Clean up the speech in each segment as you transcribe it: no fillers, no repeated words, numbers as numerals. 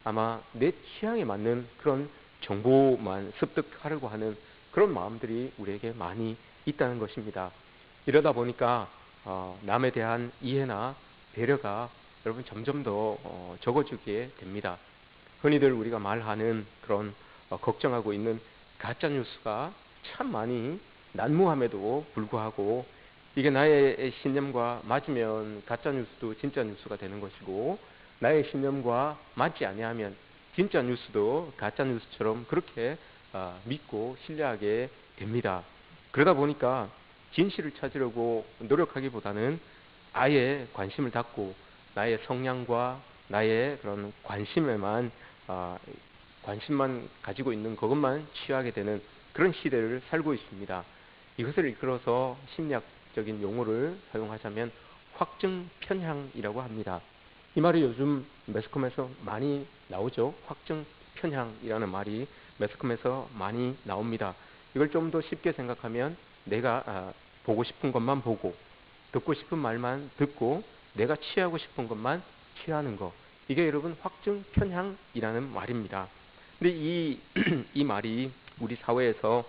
아마 내 취향에 맞는 그런 정보만 습득하려고 하는 그런 마음들이 우리에게 많이 있다는 것입니다. 이러다 보니까 남에 대한 이해나 배려가 여러분 점점 더 적어지게 됩니다. 흔히들 우리가 말하는 그런 걱정하고 있는 가짜 뉴스가 참 많이 난무함에도 불구하고 이게 나의 신념과 맞으면 가짜 뉴스도 진짜 뉴스가 되는 것이고, 나의 신념과 맞지 아니하면 진짜 뉴스도 가짜 뉴스처럼 그렇게 믿고 신뢰하게 됩니다. 그러다 보니까 진실을 찾으려고 노력하기보다는 아예 관심을 닫고 나의 성향과 나의 그런 관심만 가지고 있는 그것만 취하게 되는 그런 시대를 살고 있습니다. 이것을 이끌어서 심리학적인 용어를 사용하자면 확증 편향이라고 합니다. 이 말이 요즘 매스컴에서 많이 나오죠. 확증 편향이라는 말이 매스컴에서 많이 나옵니다. 이걸 좀 더 쉽게 생각하면 내가 보고 싶은 것만 보고 듣고 싶은 말만 듣고 내가 취하고 싶은 것만 취하는 것, 이게 여러분 확증 편향이라는 말입니다. 근데 이 말이 우리 사회에서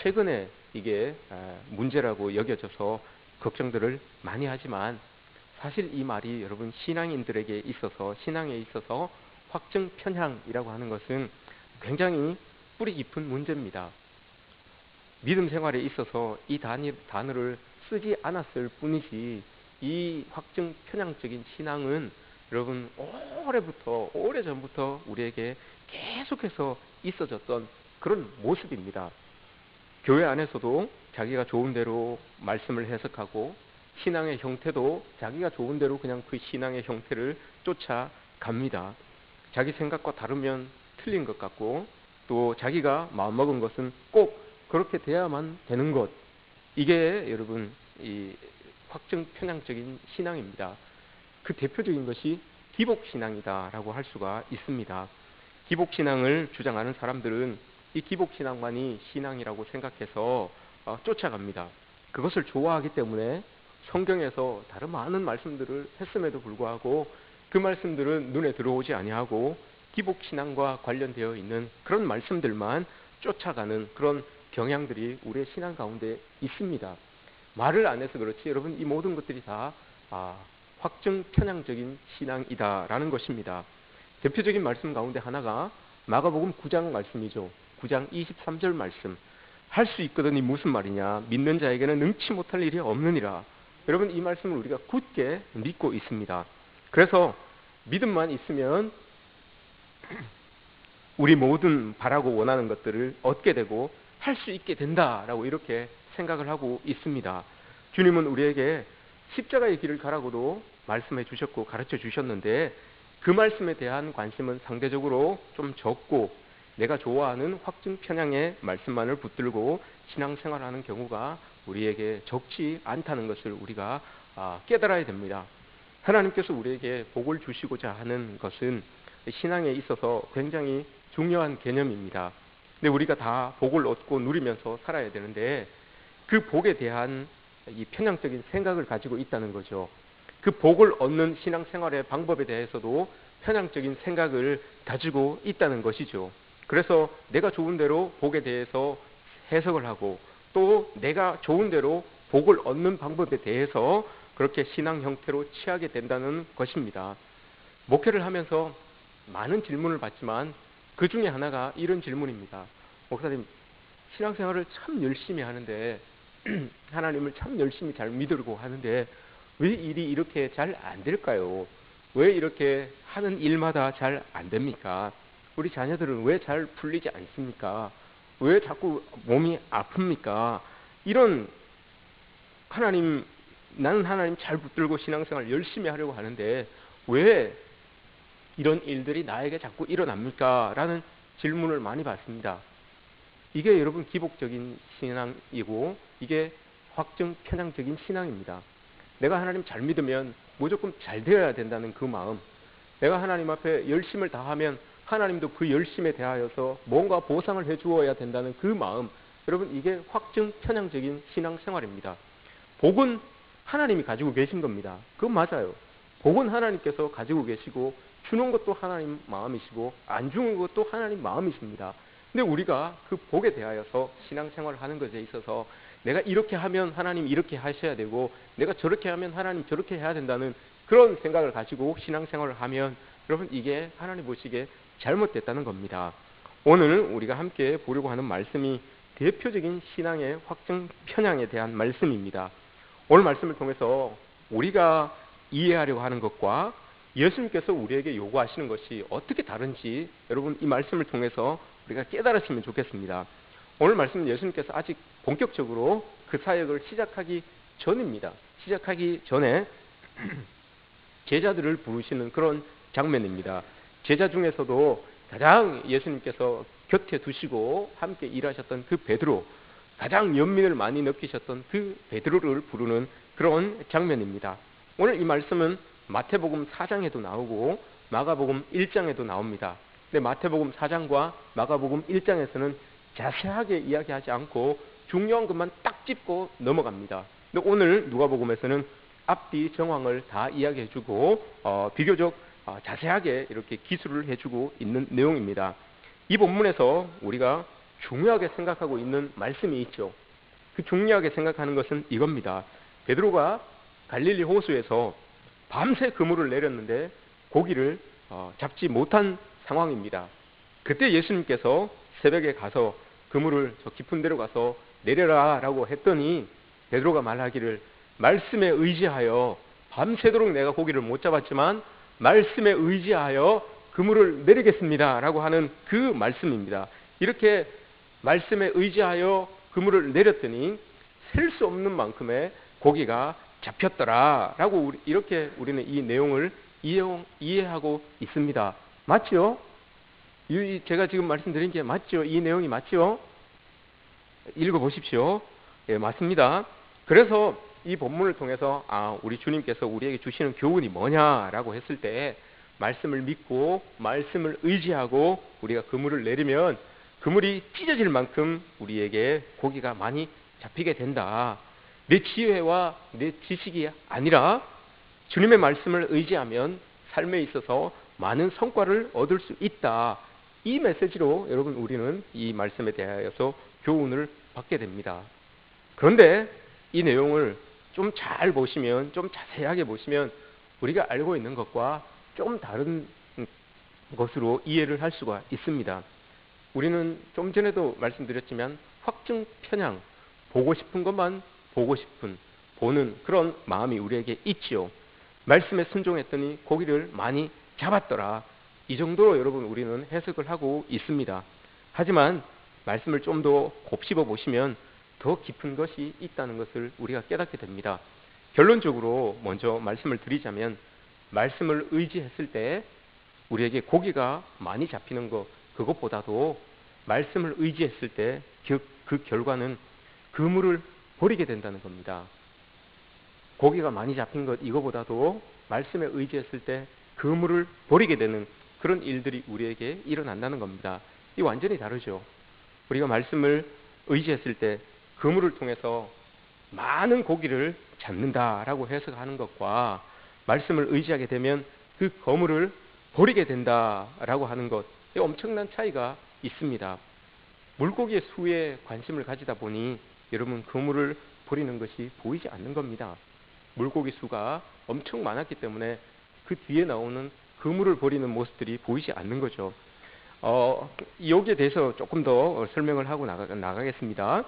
최근에 이게 문제라고 여겨져서 걱정들을 많이 하지만, 사실 이 말이 여러분 신앙인들에게 있어서, 신앙에 있어서 확증 편향이라고 하는 것은 굉장히 뿌리 깊은 문제입니다. 믿음 생활에 있어서 이 단어를 쓰지 않았을 뿐이지, 이 확증 편향적인 신앙은 여러분 오래전부터 우리에게 계속해서 있어졌던 그런 모습입니다. 교회 안에서도 자기가 좋은 대로 말씀을 해석하고, 신앙의 형태도 자기가 좋은 대로 그냥 그 신앙의 형태를 쫓아갑니다. 자기 생각과 다르면 틀린 것 같고, 또 자기가 마음먹은 것은 꼭 그렇게 돼야만 되는 것, 이게 여러분 이 확증 편향적인 신앙입니다. 그 대표적인 것이 기복신앙이다라고 할 수가 있습니다. 기복신앙을 주장하는 사람들은 이 기복신앙만이 신앙이라고 생각해서 쫓아갑니다. 그것을 좋아하기 때문에 성경에서 다른 많은 말씀들을 했음에도 불구하고 그 말씀들은 눈에 들어오지 아니하고 기복신앙과 관련되어 있는 그런 말씀들만 쫓아가는 그런 경향들이 우리의 신앙 가운데 있습니다. 말을 안 해서 그렇지 여러분 이 모든 것들이 다 확증 편향적인 신앙이다라는 것입니다. 대표적인 말씀 가운데 하나가 마가복음 9장 말씀이죠. 9장 23절 말씀. 할 수 있거든이 무슨 말이냐? 믿는 자에게는 능치 못할 일이 없느니라. 여러분 이 말씀을 우리가 굳게 믿고 있습니다. 그래서 믿음만 있으면 우리 모든 바라고 원하는 것들을 얻게 되고 할 수 있게 된다라고 이렇게 생각을 하고 있습니다. 주님은 우리에게 십자가의 길을 가라고도 말씀해 주셨고 가르쳐 주셨는데, 그 말씀에 대한 관심은 상대적으로 좀 적고 내가 좋아하는 확증 편향의 말씀만을 붙들고 신앙생활하는 경우가 우리에게 적지 않다는 것을 우리가 깨달아야 됩니다. 하나님께서 우리에게 복을 주시고자 하는 것은 신앙에 있어서 굉장히 중요한 개념입니다. 근데 우리가 다 복을 얻고 누리면서 살아야 되는데 그 복에 대한 이 편향적인 생각을 가지고 있다는 거죠. 그 복을 얻는 신앙생활의 방법에 대해서도 편향적인 생각을 가지고 있다는 것이죠. 그래서 내가 좋은 대로 복에 대해서 해석을 하고 또 내가 좋은 대로 복을 얻는 방법에 대해서 그렇게 신앙 형태로 취하게 된다는 것입니다. 목회를 하면서 많은 질문을 받지만 그 중에 하나가 이런 질문입니다. 목사님, 신앙생활을 참 열심히 하는데 하나님을 참 열심히 잘 믿으려고 하는데 왜 일이 이렇게 잘 안 될까요? 왜 이렇게 하는 일마다 잘 안 됩니까? 우리 자녀들은 왜 잘 풀리지 않습니까? 왜 자꾸 몸이 아픕니까? 이런 나는 하나님 잘 붙들고 신앙생활 열심히 하려고 하는데 왜 이런 일들이 나에게 자꾸 일어납니까? 라는 질문을 많이 받습니다. 이게 여러분 기복적인 신앙이고 이게 확증 편향적인 신앙입니다. 내가 하나님 잘 믿으면 무조건 잘 되어야 된다는 그 마음, 내가 하나님 앞에 열심을 다하면 하나님도 그 열심에 대하여서 뭔가 보상을 해주어야 된다는 그 마음, 여러분 이게 확증 편향적인 신앙생활입니다. 복은 하나님이 가지고 계신 겁니다. 그건 맞아요. 복은 하나님께서 가지고 계시고 주는 것도 하나님 마음이시고 안 주는 것도 하나님 마음이십니다. 근데 우리가 그 복에 대하여서 신앙생활을 하는 것에 있어서 내가 이렇게 하면 하나님 이렇게 하셔야 되고 내가 저렇게 하면 하나님 저렇게 해야 된다는 그런 생각을 가지고 신앙생활을 하면 여러분 이게 하나님 보시기에 잘못됐다는 겁니다. 오늘 우리가 함께 보려고 하는 말씀이 대표적인 신앙의 확증 편향에 대한 말씀입니다. 오늘 말씀을 통해서 우리가 이해하려고 하는 것과 예수님께서 우리에게 요구하시는 것이 어떻게 다른지 여러분 이 말씀을 통해서 우리가 깨달았으면 좋겠습니다. 오늘 말씀은 예수님께서 아직 본격적으로 그 사역을 시작하기 전입니다. 시작하기 전에 제자들을 부르시는 그런 장면입니다. 제자 중에서도 가장 예수님께서 곁에 두시고 함께 일하셨던 그 베드로, 가장 연민을 많이 느끼셨던 그 베드로를 부르는 그런 장면입니다. 오늘 이 말씀은 마태복음 4장에도 나오고 마가복음 1장에도 나옵니다. 근데 마태복음 4장과 마가복음 1장에서는 자세하게 이야기하지 않고 중요한 것만 딱 짚고 넘어갑니다. 근데 오늘 누가복음에서는 앞뒤 정황을 다 이야기해주고 비교적 자세하게 이렇게 기술을 해주고 있는 내용입니다. 이 본문에서 우리가 중요하게 생각하고 있는 말씀이 있죠. 그 중요하게 생각하는 것은 이겁니다. 베드로가 갈릴리 호수에서 밤새 그물을 내렸는데 고기를 잡지 못한 상황입니다. 그때 예수님께서 새벽에 가서 그물을 저 깊은 데로 가서 내려라 라고 했더니 베드로가 말하기를 말씀에 의지하여 밤새도록 내가 고기를 못 잡았지만 말씀에 의지하여 그물을 내리겠습니다 라고 하는 그 말씀입니다. 이렇게 말씀에 의지하여 그물을 내렸더니 셀 수 없는 만큼의 고기가 잡혔더라 라고 이렇게 우리는 이 내용을 이해하고 있습니다. 맞죠? 제가 지금 말씀드린 게 맞죠? 이 내용이 맞죠? 읽어보십시오. 예, 맞습니다. 그래서 이 본문을 통해서 우리 주님께서 우리에게 주시는 교훈이 뭐냐라고 했을 때 말씀을 믿고 말씀을 의지하고 우리가 그물을 내리면 그물이 찢어질 만큼 우리에게 고기가 많이 잡히게 된다. 내 지혜와 내 지식이 아니라 주님의 말씀을 의지하면 삶에 있어서 많은 성과를 얻을 수 있다. 이 메시지로 여러분 우리는 이 말씀에 대하여서 교훈을 받게 됩니다. 그런데 이 내용을 좀 잘 보시면, 좀 자세하게 보시면 우리가 알고 있는 것과 좀 다른 것으로 이해를 할 수가 있습니다. 우리는 좀 전에도 말씀드렸지만 확증 편향, 보고 싶은 것만 보고 싶은, 보는 그런 마음이 우리에게 있지요. 말씀에 순종했더니 고기를 많이 잡았더라. 이 정도로 여러분 우리는 해석을 하고 있습니다. 하지만 말씀을 좀 더 곱씹어 보시면 더 깊은 것이 있다는 것을 우리가 깨닫게 됩니다. 결론적으로 먼저 말씀을 드리자면 말씀을 의지했을 때 우리에게 고기가 많이 잡히는 것, 그것보다도 말씀을 의지했을 때 그 결과는 그물을 버리게 된다는 겁니다. 고기가 많이 잡힌 것 이거보다도 말씀에 의지했을 때 그물을 버리게 되는 그런 일들이 우리에게 일어난다는 겁니다. 이 완전히 다르죠. 우리가 말씀을 의지했을 때 그물을 통해서 많은 고기를 잡는다라고 해석하는 것과 말씀을 의지하게 되면 그 그물을 버리게 된다라고 하는 것, 엄청난 차이가 있습니다. 물고기의 수에 관심을 가지다 보니 여러분 그물을 버리는 것이 보이지 않는 겁니다. 물고기 수가 엄청 많았기 때문에 그 뒤에 나오는 그물을 버리는 모습들이 보이지 않는 거죠. 여기에 대해서 조금 더 설명을 하고 나가겠습니다.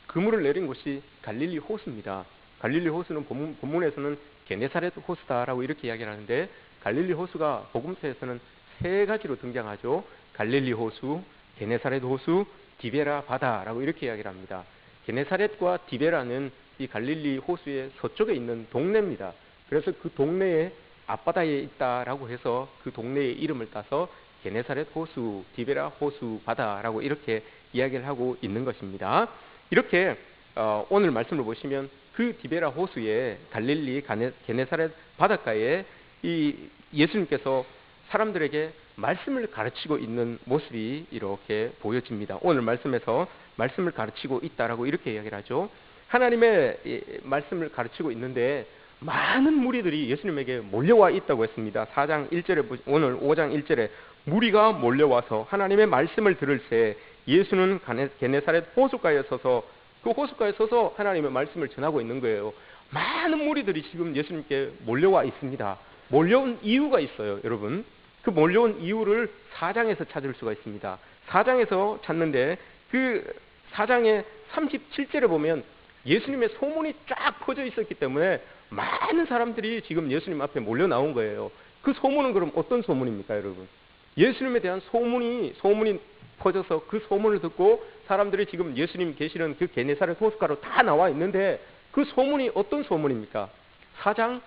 그물을 내린 곳이 갈릴리 호수입니다. 갈릴리 호수는 본문에서는 게네사렛 호수다라고 이렇게 이야기를 하는데 갈릴리 호수가 복음서에서는 세 가지로 등장하죠. 갈릴리 호수, 게네사렛 호수, 디베라 바다라고 이렇게 이야기를 합니다. 게네사렛과 디베라는 이 갈릴리 호수의 서쪽에 있는 동네입니다. 그래서 그 동네에 앞바다에 있다라고 해서 그 동네의 이름을 따서 게네사렛 호수, 디베라 호수 바다라고 이렇게 이야기를 하고 있는 것입니다. 이렇게 오늘 말씀을 보시면 그 디베라 호수에 갈릴리 게네사렛 바닷가에 이 예수님께서 사람들에게 말씀을 가르치고 있는 모습이 이렇게 보여집니다. 오늘 말씀에서 말씀을 가르치고 있다라고 이렇게 이야기를 하죠. 하나님의 말씀을 가르치고 있는데 많은 무리들이 예수님에게 몰려와 있다고 했습니다. 4장 1절에 오늘 5장 1절에 무리가 몰려와서 하나님의 말씀을 들을 때 예수는 게네사렛 호숫가에 서서 그 호숫가에 서서 하나님의 말씀을 전하고 있는 거예요. 많은 무리들이 지금 예수님께 몰려와 있습니다. 몰려온 이유가 있어요, 여러분. 그 몰려온 이유를 4장에서 찾을 수가 있습니다. 4장에서 찾는데 그 4장의 37절에 보면 예수님의 소문이 쫙 퍼져 있었기 때문에 많은 사람들이 지금 예수님 앞에 몰려 나온 거예요. 그 소문은 그럼 어떤 소문입니까, 여러분? 예수님에 대한 소문이 퍼져서 그 소문을 듣고 사람들이 지금 예수님 계시는 그 게네사렛 호숫가로 다 나와 있는데 그 소문이 어떤 소문입니까? 4장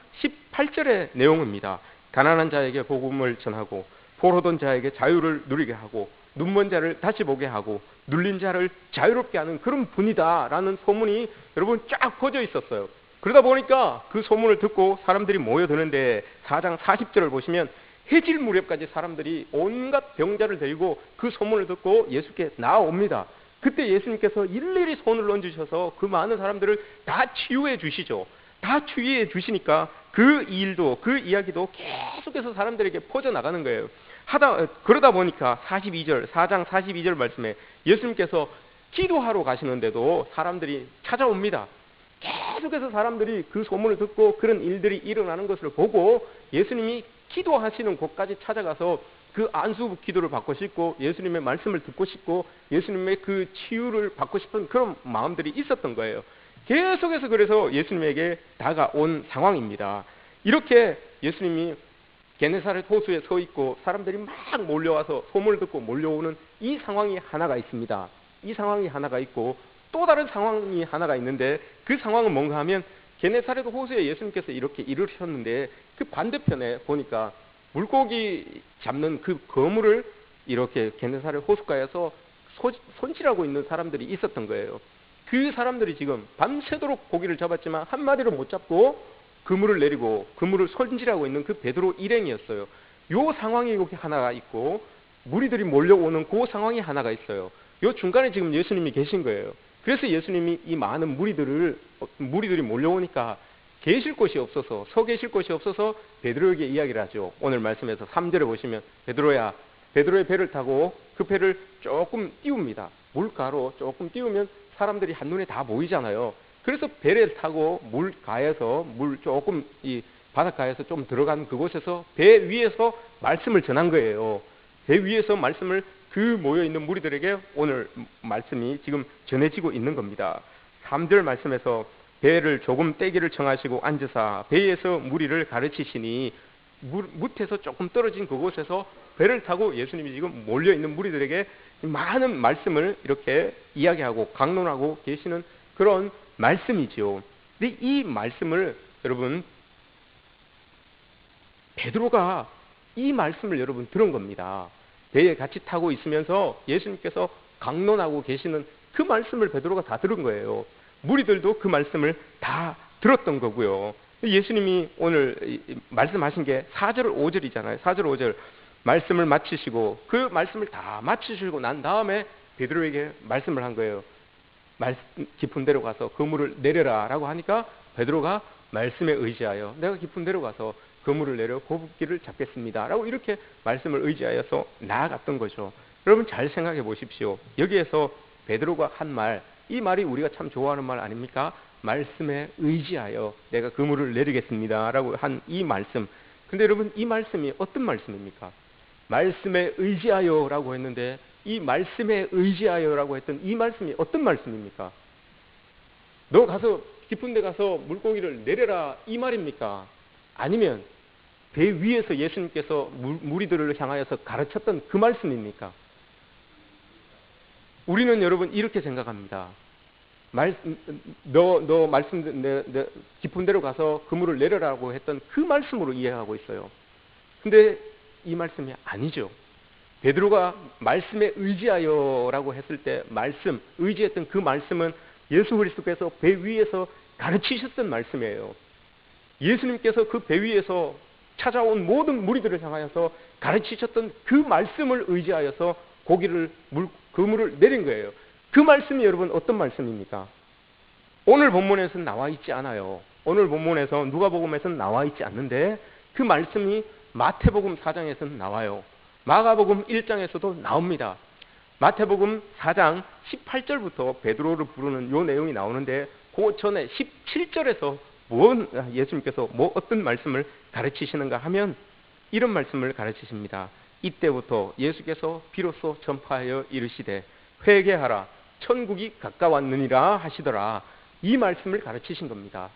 18절의 내용입니다. 가난한 자에게 복음을 전하고 포로된 자에게 자유를 누리게 하고 눈먼 자를 다시 보게 하고 눌린 자를 자유롭게 하는 그런 분이다라는 소문이 여러분 쫙 퍼져 있었어요. 그러다 보니까 그 소문을 듣고 사람들이 모여드는데 4장 40절을 보시면 해질 무렵까지 사람들이 온갖 병자를 데리고 그 소문을 듣고 예수께 나옵니다. 그때 예수님께서 일일이 손을 얹으셔서 그 많은 사람들을 다 치유해 주시죠. 다 치유해 주시니까 그 일도 그 이야기도 계속해서 사람들에게 퍼져나가는 거예요. 그러다 보니까 4장 42절 말씀에 예수님께서 기도하러 가시는데도 사람들이 찾아옵니다. 계속해서 사람들이 그 소문을 듣고 그런 일들이 일어나는 것을 보고 예수님이 기도하시는 곳까지 찾아가서 그 안수 기도를 받고 싶고 예수님의 말씀을 듣고 싶고 예수님의 그 치유를 받고 싶은 그런 마음들이 있었던 거예요. 계속해서 그래서 예수님에게 다가온 상황입니다. 이렇게 예수님이 게네사렛 호수에 서 있고 사람들이 막 몰려와서 소문을 듣고 몰려오는 이 상황이 하나가 있습니다. 이 상황이 하나가 있고 또 다른 상황이 하나가 있는데 그 상황은 뭔가 하면 게네사렛 호수에 예수님께서 이렇게 이르셨는데 그 반대편에 보니까 물고기 잡는 그 거물을 이렇게 게네사렛 호숫가에서 손질하고 있는 사람들이 있었던 거예요. 그 사람들이 지금 밤새도록 고기를 잡았지만 한 마리를 못 잡고 그물을 내리고 그물을 손질하고 있는 그 베드로 일행이었어요. 요 상황이 이렇게 하나가 있고 무리들이 몰려오는 그 상황이 하나가 있어요. 요 중간에 지금 예수님이 계신 거예요. 그래서 예수님이 이 많은 무리들이 몰려오니까 계실 곳이 없어서 서 계실 곳이 없어서 베드로에게 이야기를 하죠. 오늘 말씀에서 3절에 보시면 베드로의 배를 타고 그 배를 조금 띄웁니다. 물가로 조금 띄우면 사람들이 한눈에 다 보이잖아요. 그래서 배를 타고 물가에서 조금 이 바닷가에서 좀 들어간 그곳에서 배 위에서 말씀을 전한 거예요. 배 위에서 말씀을 그 모여있는 무리들에게 오늘 말씀이 지금 전해지고 있는 겁니다. 3절 말씀에서 배를 조금 떼기를 청하시고 앉으사 배에서 무리를 가르치시니 무태에서 조금 떨어진 그곳에서 배를 타고 예수님이 지금 몰려있는 무리들에게 많은 말씀을 이렇게 이야기하고 강론하고 계시는 그런 말씀이죠. 근데 이 말씀을 여러분 베드로가 이 말씀을 여러분 들은 겁니다. 배에 같이 타고 있으면서 예수님께서 강론하고 계시는 그 말씀을 베드로가 다 들은 거예요. 무리들도 그 말씀을 다 들었던 거고요. 예수님이 오늘 말씀하신 게 4절 5절이잖아요. 4절 5절 말씀을 마치시고 그 말씀을 다 마치시고 난 다음에 베드로에게 말씀을 한 거예요. 깊은 데로 가서 그물을 내려라 라고 하니까 베드로가 말씀에 의지하여 내가 깊은 데로 가서 그물을 내려 고기를 잡겠습니다 라고 이렇게 말씀을 의지하여서 나아갔던 거죠. 여러분 잘 생각해 보십시오. 여기에서 베드로가 한 말, 이 말이 우리가 참 좋아하는 말 아닙니까? 말씀에 의지하여 내가 그물을 내리겠습니다 라고 한 이 말씀. 근데 여러분 이 말씀이 어떤 말씀입니까? 말씀에 의지하여 라고 했는데 이 말씀에 의지하여 라고 했던 이 말씀이 어떤 말씀입니까? 너 가서 깊은 데 가서 물고기를 내려라 이 말입니까? 아니면 배 위에서 예수님께서 무리들을 향하여서 가르쳤던 그 말씀입니까? 우리는 여러분 이렇게 생각합니다. 너 말씀 깊은 데로 가서 그물을 내려라고 했던 그 말씀으로 이해하고 있어요. 근데 이 말씀이 아니죠. 베드로가 말씀에 의지하여라고 했을 때 의지했던 그 말씀은 예수 그리스도께서 배 위에서 가르치셨던 말씀이에요. 예수님께서 그 배 위에서 찾아온 모든 무리들을 향하여서 가르치셨던 그 말씀을 의지하여서 그물을 내린 거예요. 그 말씀이 여러분 어떤 말씀입니까? 오늘 본문에서는 나와 있지 않아요. 오늘 본문에서 누가복음에서는 나와 있지 않는데 그 말씀이 마태복음 4장에서는 나와요. 마가복음 1장에서도 나옵니다. 마태복음 4장 18절부터 베드로를 부르는 요 내용이 나오는데 그 전에 17절에서 예수님께서 어떤 말씀을 가르치시는가 하면 이런 말씀을 가르치십니다. 이때부터 예수께서 비로소 전파하여 이르시되 회개하라 천국이 가까웠느니라 하시더라. 이 말씀을 가르치신 겁니다.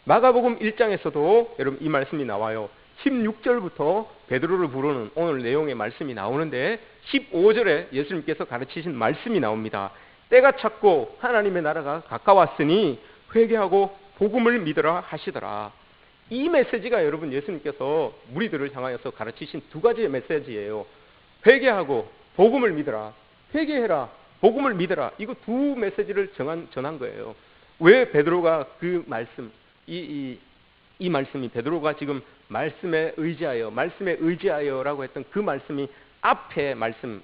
마가복음 1장에서도 여러분 이 말씀이 나와요. 16절부터 베드로를 부르는 오늘 내용의 말씀이 나오는데 15절에 예수님께서 가르치신 말씀이 나옵니다. 때가 찼고 하나님의 나라가 가까웠으니 회개하고 복음을 믿으라 하시더라. 이 메시지가 여러분 예수님께서 무리들을 향하여서 가르치신 두 가지의 메시지예요. 회개하고 복음을 믿으라. 회개해라. 복음을 믿으라. 이거 두 메시지를 전한 거예요. 왜 베드로가 그 말씀, 이 말씀이 베드로가 지금 말씀에 의지하여라고 했던 그 말씀이 앞에 말씀,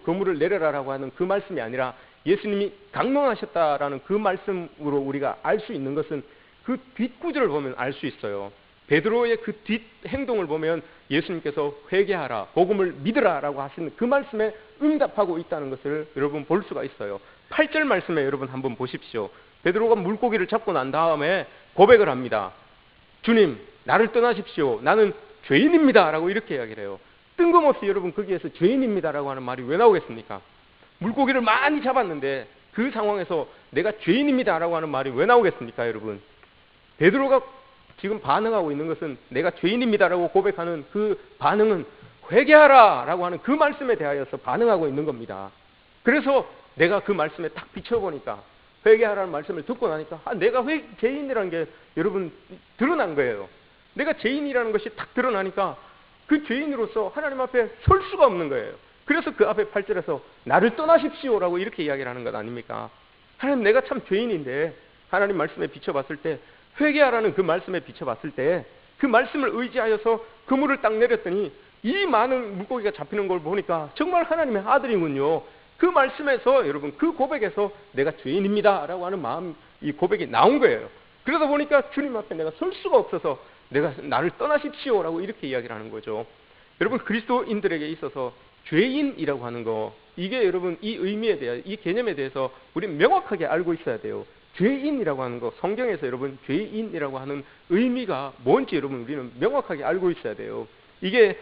그물을 내려라라고 하는 그 말씀이 아니라 예수님이 강론하셨다라는 그 말씀으로 우리가 알 수 있는 것은 그 뒷구절을 보면 알 수 있어요. 베드로의 그 뒷 행동을 보면 예수님께서 회개하라, 복음을 믿으라라고 하시는 그 말씀에 응답하고 있다는 것을 여러분 볼 수가 있어요. 8절 말씀에 여러분 한번 보십시오. 베드로가 물고기를 잡고 난 다음에 고백을 합니다. 주님, 나를 떠나십시오. 나는 죄인입니다. 라고 이렇게 이야기를 해요. 뜬금없이 여러분 거기에서 죄인입니다라고 하는 말이 왜 나오겠습니까? 물고기를 많이 잡았는데 그 상황에서 내가 죄인입니다라고 하는 말이 왜 나오겠습니까, 여러분? 베드로가 지금 반응하고 있는 것은 내가 죄인입니다라고 고백하는 그 반응은 회개하라라고 하는 그 말씀에 대하여서 반응하고 있는 겁니다. 그래서 내가 그 말씀에 딱 비춰보니까 회개하라는 말씀을 듣고 나니까 내가 죄인이라는 게 여러분 드러난 거예요. 내가 죄인이라는 것이 딱 드러나니까 그 죄인으로서 하나님 앞에 설 수가 없는 거예요. 그래서 그 앞에 8절에서 나를 떠나십시오라고 이렇게 이야기를 하는 것 아닙니까? 하나님, 내가 참 죄인인데 하나님 말씀에 비춰봤을 때, 회개하라는 그 말씀에 비춰봤을 때 그 말씀을 의지하여서 그물을 딱 내렸더니 이 많은 물고기가 잡히는 걸 보니까 정말 하나님의 아들이군요. 그 말씀에서 여러분 그 고백에서 내가 죄인입니다 라고 하는 마음, 이 고백이 나온 거예요. 그러다 보니까 주님 앞에 내가 설 수가 없어서 내가 나를 떠나십시오 라고 이렇게 이야기를 하는 거죠. 여러분, 그리스도인들에게 있어서 죄인이라고 하는 거, 이게 여러분 이 의미에 대해, 이 개념에 대해서 우리는 명확하게 알고 있어야 돼요. 죄인이라고 하는 거, 성경에서 여러분 죄인이라고 하는 의미가 뭔지 여러분 우리는 명확하게 알고 있어야 돼요. 이게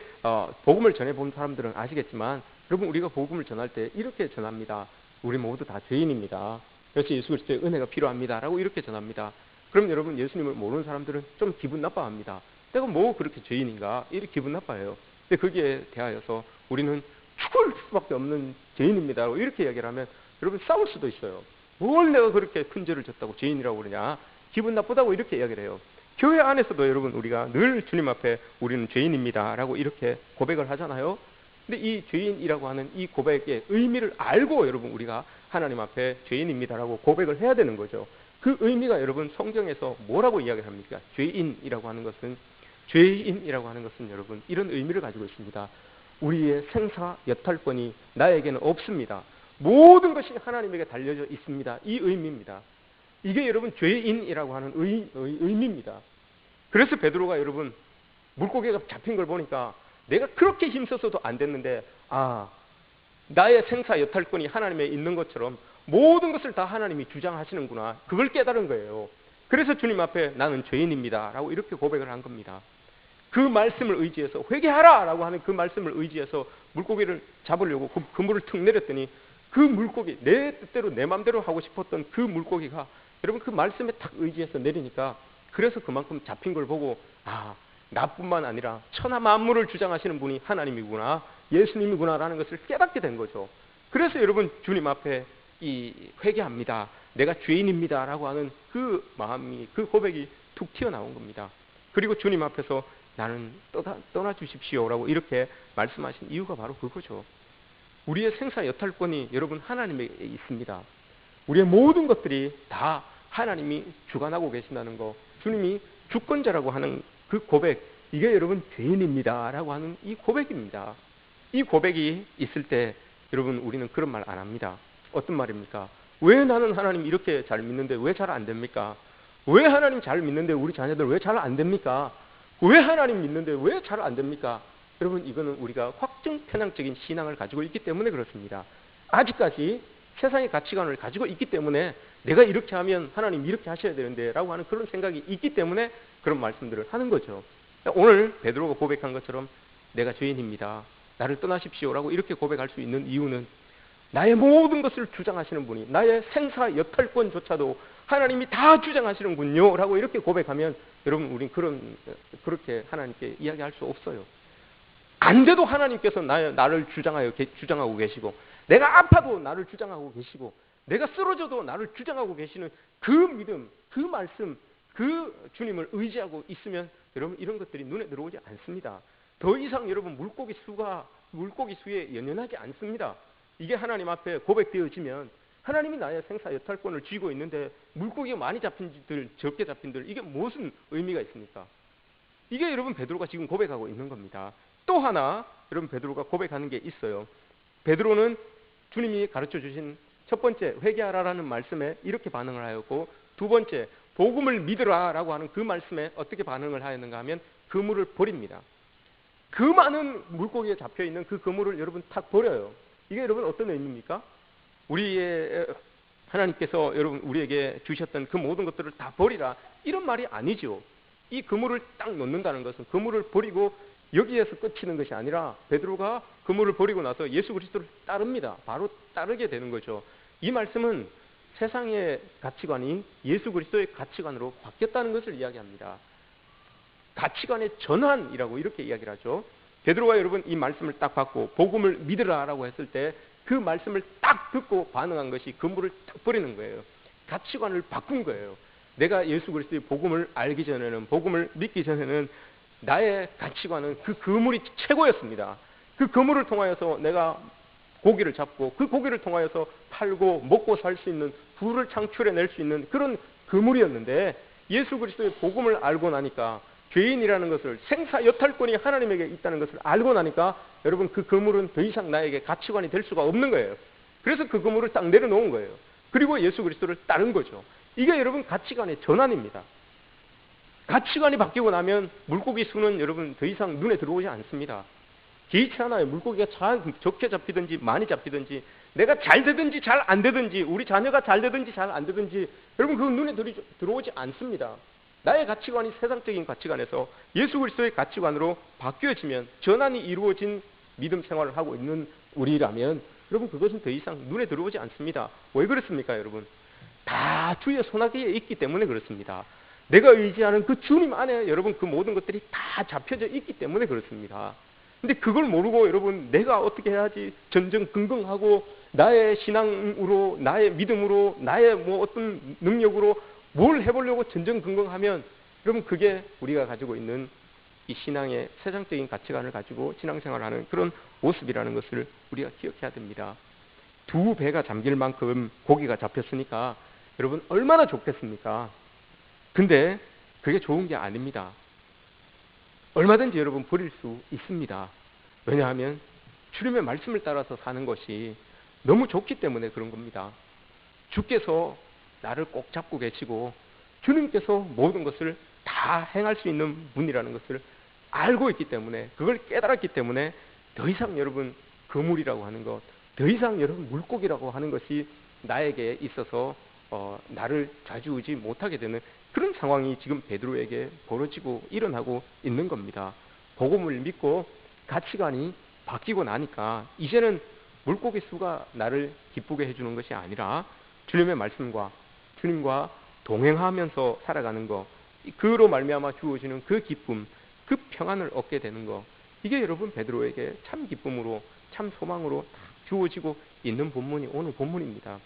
복음을 전해본 사람들은 아시겠지만 여러분, 우리가 복음을 전할 때 이렇게 전합니다. 우리 모두 다 죄인입니다. 그래서 예수 그리스도의 은혜가 필요합니다 라고 이렇게 전합니다. 그럼 여러분, 예수님을 모르는 사람들은 좀 기분 나빠합니다. 내가 뭐 그렇게 죄인인가 이렇게 기분 나빠해요. 근데 거기에 대하여서 우리는 죽을 수밖에 없는 죄인입니다 라고 이렇게 이야기를 하면 여러분 싸울 수도 있어요. 뭘 내가 그렇게 큰 죄를 졌다고 죄인이라고 그러냐, 기분 나쁘다고 이렇게 이야기를 해요. 교회 안에서도 여러분 우리가 늘 주님 앞에 우리는 죄인입니다 라고 이렇게 고백을 하잖아요. 근데 이 죄인이라고 하는 이 고백의 의미를 알고 여러분 우리가 하나님 앞에 죄인입니다라고 고백을 해야 되는 거죠. 그 의미가 여러분 성경에서 뭐라고 이야기를 합니까? 죄인이라고 하는 것은 여러분 이런 의미를 가지고 있습니다. 우리의 생사 여탈권이 나에게는 없습니다. 모든 것이 하나님에게 달려져 있습니다. 이 의미입니다. 이게 여러분 죄인이라고 하는 의미입니다. 그래서 베드로가 여러분 물고기가 잡힌 걸 보니까 내가 그렇게 힘써서도 안 됐는데 나의 생사 여탈권이 하나님에 있는 것처럼 모든 것을 다 하나님이 주장하시는구나, 그걸 깨달은 거예요. 그래서 주님 앞에 나는 죄인입니다 라고 이렇게 고백을 한 겁니다. 그 말씀을 의지해서 회개하라 라고 하는 그 말씀을 의지해서 물고기를 잡으려고 그물을 툭 내렸더니 그 물고기, 내 뜻대로 내 마음대로 하고 싶었던 그 물고기가 여러분 그 말씀에 딱 의지해서 내리니까, 그래서 그만큼 잡힌 걸 보고 나뿐만 아니라 천하 만물을 주장하시는 분이 하나님이구나, 예수님이구나라는 것을 깨닫게 된 거죠. 그래서 여러분 주님 앞에 이 회개합니다, 내가 죄인입니다 라고 하는 그 마음이, 그 고백이 툭 튀어나온 겁니다. 그리고 주님 앞에서 나는 떠나주십시오 라고 이렇게 말씀하신 이유가 바로 그거죠. 우리의 생사 여탈권이 여러분 하나님에게 있습니다. 우리의 모든 것들이 다 하나님이 주관하고 계신다는 거, 주님이 주권자라고 하는 그 고백, 이게 여러분 죄인입니다 라고 하는 이 고백입니다. 이 고백이 있을 때 여러분 우리는 그런 말 안 합니다. 어떤 말입니까? 왜 나는 하나님 이렇게 잘 믿는데 왜 잘 안 됩니까? 왜 하나님 잘 믿는데 우리 자녀들 왜 잘 안 됩니까? 왜 하나님 믿는데 왜 잘 안 됩니까? 여러분, 이거는 우리가 확증 편향적인 신앙을 가지고 있기 때문에 그렇습니다. 아직까지 세상의 가치관을 가지고 있기 때문에 내가 이렇게 하면 하나님 이렇게 하셔야 되는데 라고 하는 그런 생각이 있기 때문에 그런 말씀들을 하는 거죠. 오늘 베드로가 고백한 것처럼 내가 죄인입니다, 나를 떠나십시오 라고 이렇게 고백할 수 있는 이유는 나의 모든 것을 주장하시는 분이, 나의 생사 여탈권조차도 하나님이 다 주장하시는군요 라고 이렇게 고백하면 여러분, 우린 그렇게 하나님께 이야기할 수 없어요. 안 돼도 하나님께서 나를 주장하고 계시고, 내가 아파도 나를 주장하고 계시고, 내가 쓰러져도 나를 주장하고 계시는 그 믿음, 그 말씀, 그 주님을 의지하고 있으면 여러분, 이런 것들이 눈에 들어오지 않습니다. 더 이상 여러분, 물고기 수에 연연하지 않습니다. 이게 하나님 앞에 고백되어지면 하나님이 나의 생사 여탈권을 쥐고 있는데 물고기가 많이 잡힌들 적게 잡힌들 이게 무슨 의미가 있습니까? 이게 여러분, 베드로가 지금 고백하고 있는 겁니다. 또 하나 여러분, 베드로가 고백하는 게 있어요. 베드로는 주님이 가르쳐 주신 첫 번째 회개하라라는 말씀에 이렇게 반응을 하였고, 두 번째 복음을 믿으라라고 하는 그 말씀에 어떻게 반응을 하였는가 하면 그물을 버립니다. 그 많은 물고기에 잡혀 있는 그 그물을 여러분 탁 버려요. 이게 여러분 어떤 의미입니까? 우리의 하나님께서 여러분 우리에게 주셨던 그 모든 것들을 다 버리라, 이런 말이 아니죠. 이 그물을 딱 놓는다는 것은 그물을 버리고 여기에서 끝이는 것이 아니라 베드로가 그물을 버리고 나서 예수 그리스도를 따릅니다. 바로 따르게 되는 거죠. 이 말씀은 세상의 가치관이 예수 그리스도의 가치관으로 바뀌었다는 것을 이야기합니다. 가치관의 전환이라고 이렇게 이야기를 하죠. 베드로가 여러분 이 말씀을 딱 받고 복음을 믿으라라고 했을 때 그 말씀을 딱 듣고 반응한 것이 그물을 딱 버리는 거예요. 가치관을 바꾼 거예요. 내가 예수 그리스도의 복음을 알기 전에는, 복음을 믿기 전에는 나의 가치관은 그 그물이 최고였습니다. 그 그물을 통하여서 내가 고기를 잡고 그 고기를 통하여서 팔고 먹고 살 수 있는, 부를 창출해낼 수 있는 그런 그물이었는데, 예수 그리스도의 복음을 알고 나니까, 죄인이라는 것을, 생사 여탈권이 하나님에게 있다는 것을 알고 나니까 여러분, 그 그물은 더 이상 나에게 가치관이 될 수가 없는 거예요. 그래서 그 그물을 딱 내려놓은 거예요. 그리고 예수 그리스도를 따른 거죠. 이게 여러분 가치관의 전환입니다. 가치관이 바뀌고 나면 물고기 수는 여러분 더 이상 눈에 들어오지 않습니다. 개의치 않아요. 물고기가 적게 잡히든지 많이 잡히든지, 내가 잘 되든지 잘 안 되든지, 우리 자녀가 잘 되든지 잘 안 되든지 여러분 그건 눈에 들어오지 않습니다. 나의 가치관이 세상적인 가치관에서 예수 그리스도의 가치관으로 바뀌어지면, 전환이 이루어진 믿음 생활을 하고 있는 우리라면 여러분 그것은 더 이상 눈에 들어오지 않습니다. 왜 그렇습니까 여러분? 다 주의 손아귀에 있기 때문에 그렇습니다. 내가 의지하는 그 주님 안에 여러분 그 모든 것들이 다 잡혀져 있기 때문에 그렇습니다. 근데 그걸 모르고 여러분 내가 어떻게 해야지 전전긍긍하고 나의 신앙으로, 나의 믿음으로, 나의 뭐 어떤 능력으로 뭘 해보려고 전전긍긍하면 여러분 그게 우리가 가지고 있는 이 신앙의 세상적인 가치관을 가지고 신앙생활하는 그런 모습이라는 것을 우리가 기억해야 됩니다. 두 배가 잠길 만큼 고기가 잡혔으니까 여러분 얼마나 좋겠습니까? 근데 그게 좋은 게 아닙니다. 얼마든지 여러분 버릴 수 있습니다. 왜냐하면 주님의 말씀을 따라서 사는 것이 너무 좋기 때문에 그런 겁니다. 주께서 나를 꼭 잡고 계시고 주님께서 모든 것을 다 행할 수 있는 분이라는 것을 알고 있기 때문에, 그걸 깨달았기 때문에 더 이상 여러분 그물이라고 하는 것, 더 이상 여러분 물고기라고 하는 것이 나에게 있어서 나를 좌지우지 못하게 되는 그런 상황이 지금 베드로에게 벌어지고 일어나고 있는 겁니다. 복음을 믿고 가치관이 바뀌고 나니까 이제는 물고기 수가 나를 기쁘게 해주는 것이 아니라 주님의 말씀과 주님과 동행하면서 살아가는 것, 그로 말미암아 주어지는 그 기쁨, 그 평안을 얻게 되는 것, 이게 여러분 베드로에게 참 기쁨으로, 참 소망으로 주어지고 있는 본문이 오늘 본문입니다.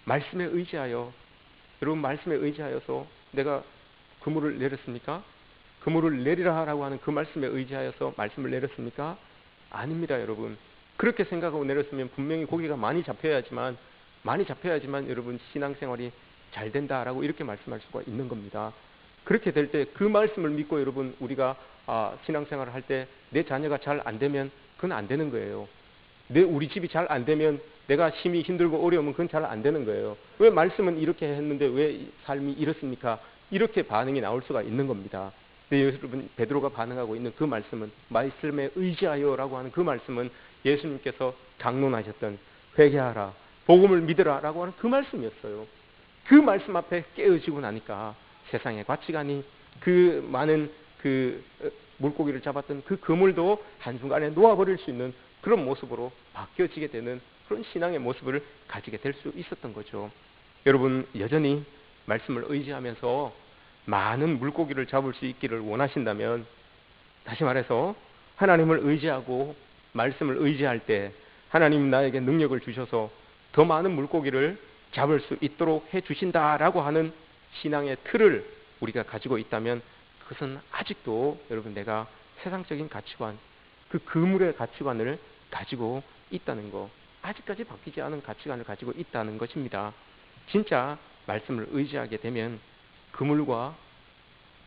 말씀에 의지하여, 여러분 말씀에 의지하여서 내가 그물을 내렸습니까? 그물을 내리라라고 하는 그 말씀에 의지하여서 말씀을 내렸습니까? 아닙니다 여러분. 그렇게 생각하고 내렸으면 분명히 고기가 많이 잡혀야지만 여러분 신앙생활이 잘 된다라고 이렇게 말씀할 수가 있는 겁니다. 그렇게 될 때 그 말씀을 믿고 여러분 우리가 신앙생활을 할 때 내 자녀가 잘 안 되면 그건 안 되는 거예요. 우리 집이 잘 안 되면 내가 심히 힘들고 어려우면 그건 잘 안 되는 거예요. 왜 말씀은 이렇게 했는데 왜 삶이 이렇습니까? 이렇게 반응이 나올 수가 있는 겁니다. 근데 여러분, 베드로가 반응하고 있는 그 말씀은, 말씀에 의지하여라고 하는 그 말씀은 예수님께서 강론하셨던 회개하라, 복음을 믿으라 라고 하는 그 말씀이었어요. 그 말씀 앞에 깨어지고 나니까 세상의 가치관이, 그 많은 그 물고기를 잡았던 그 그물도 한순간에 놓아버릴 수 있는 그런 모습으로 바뀌어지게 되는 그런 신앙의 모습을 가지게 될 수 있었던 거죠. 여러분, 여전히 말씀을 의지하면서 많은 물고기를 잡을 수 있기를 원하신다면, 다시 말해서 하나님을 의지하고 말씀을 의지할 때 하나님 나에게 능력을 주셔서 더 많은 물고기를 잡을 수 있도록 해주신다라고 하는 신앙의 틀을 우리가 가지고 있다면, 그것은 아직도 여러분, 내가 세상적인 가치관, 그 그물의 가치관을 가지고 있다는 거, 아직까지 바뀌지 않은 가치관을 가지고 있다는 것입니다. 진짜 말씀을 의지하게 되면 그물과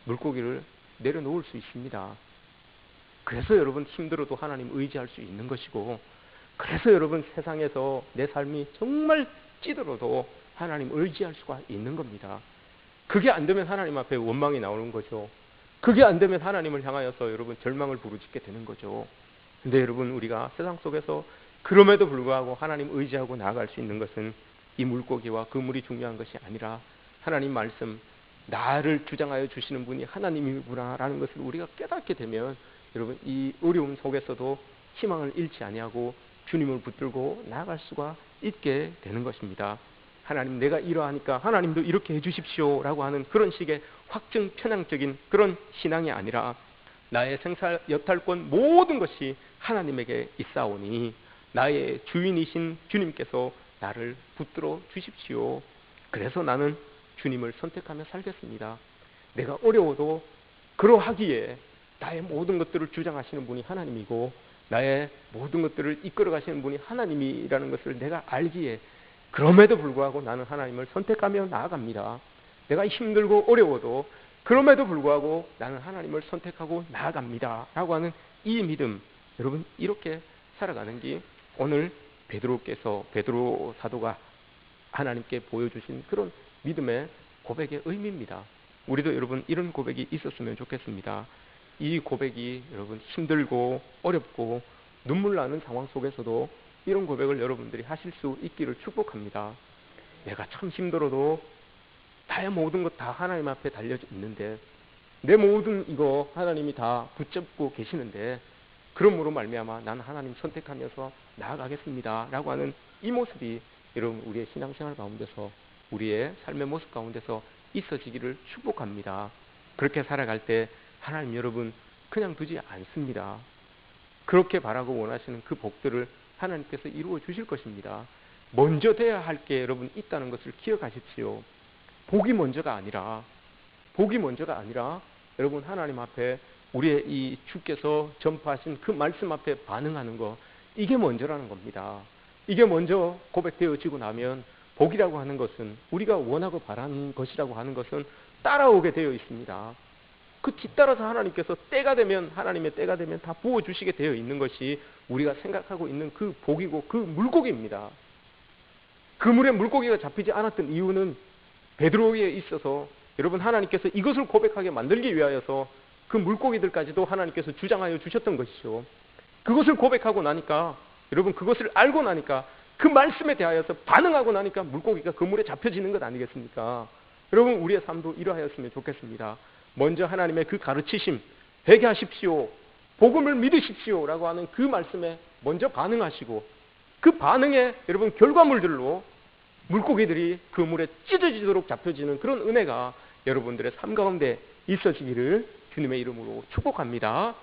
물고기를 내려놓을 수 있습니다. 그래서 여러분, 힘들어도 하나님 의지할 수 있는 것이고, 그래서 여러분, 세상에서 내 삶이 정말 찌들어도 하나님 의지할 수가 있는 겁니다. 그게 안 되면 하나님 앞에 원망이 나오는 거죠. 그게 안 되면 하나님을 향하여서 여러분, 절망을 부르짖게 되는 거죠. 근데 여러분, 우리가 세상 속에서 그럼에도 불구하고 하나님 의지하고 나아갈 수 있는 것은 이 물고기와 그물이 중요한 것이 아니라 하나님 말씀, 나를 주장하여 주시는 분이 하나님이구나라는 것을 우리가 깨닫게 되면, 여러분, 이 어려움 속에서도 희망을 잃지 아니하고 주님을 붙들고 나아갈 수가 있게 되는 것입니다. 하나님, 내가 이러하니까 하나님도 이렇게 해주십시오 라고 하는 그런 식의 확증 편향적인 그런 신앙이 아니라, 나의 생사 여탈권 모든 것이 하나님에게 있사오니 나의 주인이신 주님께서 나를 붙들어 주십시오. 그래서 나는 주님을 선택하며 살겠습니다. 내가 어려워도 그러하기에 나의 모든 것들을 주장하시는 분이 하나님이고, 나의 모든 것들을 이끌어 가시는 분이 하나님이라는 것을 내가 알기에, 그럼에도 불구하고 나는 하나님을 선택하며 나아갑니다. 내가 힘들고 어려워도 그럼에도 불구하고 나는 하나님을 선택하고 나아갑니다 라고 하는 이 믿음, 여러분, 이렇게 살아가는 게 오늘 베드로 사도가 하나님께 보여주신 그런 믿음의 고백의 의미입니다. 우리도 여러분, 이런 고백이 있었으면 좋겠습니다. 이 고백이 여러분, 힘들고 어렵고 눈물 나는 상황 속에서도 이런 고백을 여러분들이 하실 수 있기를 축복합니다. 내가 참 힘들어도 나의 모든 것 다 하나님 앞에 달려져 있는데, 내 모든 이거 하나님이 다 붙잡고 계시는데, 그러므로 말미암아 나는 하나님 선택하면서 나아가겠습니다 라고 하는 이 모습이 여러분, 우리의 신앙생활 가운데서, 우리의 삶의 모습 가운데서 있어지기를 축복합니다. 그렇게 살아갈 때 하나님, 여러분, 그냥 두지 않습니다. 그렇게 바라고 원하시는 그 복들을 하나님께서 이루어 주실 것입니다. 먼저 돼야 할 게 여러분 있다는 것을 기억하십시오. 복이 먼저가 아니라 여러분, 하나님 앞에 우리의 이 주께서 전파하신 그 말씀 앞에 반응하는 거, 이게 먼저라는 겁니다. 이게 먼저 고백되어지고 나면 복이라고 하는 것은, 우리가 원하고 바라는 것이라고 하는 것은 따라오게 되어 있습니다. 그 뒤따라서 하나님께서 때가 되면, 하나님의 때가 되면 다 부어주시게 되어 있는 것이 우리가 생각하고 있는 그 복이고 그 물고기입니다. 그물에 물고기가 잡히지 않았던 이유는 베드로에 있어서 여러분, 하나님께서 이것을 고백하게 만들기 위하여서 그 물고기들까지도 하나님께서 주장하여 주셨던 것이죠. 그것을 고백하고 나니까, 여러분, 그것을 알고 나니까, 그 말씀에 대하여서 반응하고 나니까 물고기가 그물에 잡혀지는 것 아니겠습니까? 여러분, 우리의 삶도 이러하였으면 좋겠습니다. 먼저 하나님의 그 가르치심, 회개하십시오, 복음을 믿으십시오 라고 하는 그 말씀에 먼저 반응하시고, 그 반응에 여러분, 결과물들로 물고기들이 그 물에 찢어지도록 잡혀지는 그런 은혜가 여러분들의 삶 가운데 있어지기를 주님의 이름으로 축복합니다.